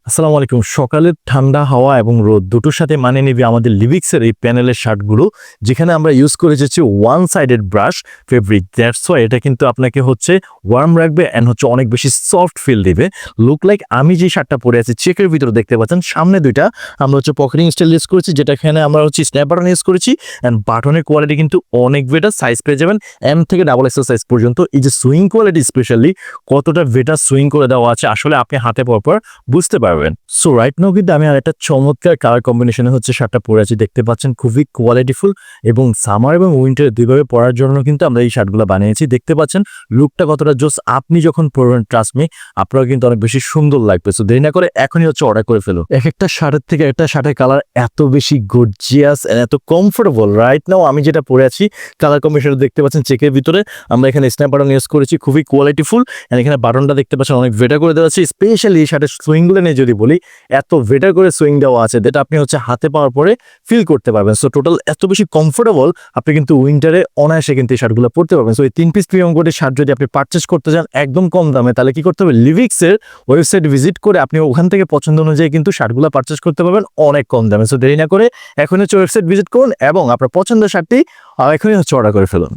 আসসালামু আলাইকুম। সকালের ঠান্ডা হাওয়া এবং রোদ দুটোর সাথে মানিয়ে নিবে আমাদের লিভিক্সের এই প্যানেলের শার্টগুলো, যেখানে আমরা ইউজ করে যাচ্ছি one sided brush fabric. That's why এটা কিন্তু আপনাকে ওয়ার্ম রাখবে অ্যান্ড অনেক বেশি সফট ফিল দিবে। লুক লাইক আমি যে শার্টটা পরে আছি চেকের ভিতরে দেখতে পাচ্ছেন, সামনে দুইটা আমরা পকেটিং স্টাইল ইউজ করেছি, যেটা এখানে আমরা স্ন্যাপ বাটন ইউজ করেছি অ্যান্ড বাটনের কোয়ালিটি কিন্তু অনেক বেটার। সাইজ পেয়ে যাবেন এম থেকে ডাবল এক্সেল সাইজ পর্যন্ত। এই যে সুইং কোয়ালিটি স্পেশালি কতটা বেটার সুইং করে দেওয়া আছে আসলে আপনি হাতে পর বুঝতে পারবেন। সো রাইট নাও কিন্তু আমি আর একটা চমৎকার কালার কম্বিনেশনে শার্টটা পরে আছি, দেখতে পাচ্ছেন খুবই কোয়ালিটিফুল এবং সামার এবং উইন্টার দুইভাবে পরার জন্য কিন্তু আমরা এই শার্টগুলো বানিয়েছি। দেখতে পাচ্ছেন লুকটা কতটা জোস, আপনি যখন পরবেন ট্রাস্ট মি আপনারা কিন্তু অনেক বেশি সুন্দর লাগবে। সো দেরি না করে এখনই অর্ডার করে ফেলো। এক একটা শার্টের থেকে একটা শার্টের কালার এত বেশি গর্জিয়াস এন্ড এত কমফোর্টেবল। রাইট নাও আমি যেটা পরে আছি কালার কম্বিনেশন দেখতে পাচ্ছেন চেকের ভিতরে, আমরা এখানে স্ন্যাপ বাটন ইউজ করেছি, খুবই কোয়ালিটিফুল এন্ড এখানে বাটনটা দেখতে পাচ্ছেন অনেক বেটার করে দেওয়া আছে। স্পেশালি এই শার্টের সুইংগুলো নিয়ে যদি বলি, এত বেটার করে সুইং দেওয়া আছে যেটা আপনি হাতে পাওয়ার পরে ফিল করতে পারবেন। সো টোটাল এত বেশি কমফোর্টেবল, আপনি কিন্তু উইন্টারে অনায়াসে কিন্তু এই শার্টগুলো পরতে পারবেন। সো এই 3 পিস প্রিমিয়াম কোটের শার্ট যদি আপনি পারচেস করতে চান একদম কম দামে, তাহলে কি করতে হবে, লিভিক্সের ওয়েবসাইট ভিজিট করে আপনি ওখান থেকে পছন্দ অনুযায়ী কিন্তু শার্টগুলো পারচেস করতে পারবেন অনেক কম দামে। সো দেরি না করে এখনই ওয়েবসাইট ভিজিট করুন এবং আপনার পছন্দের শার্টটি এখনই অর্ডার করে ফেলুন।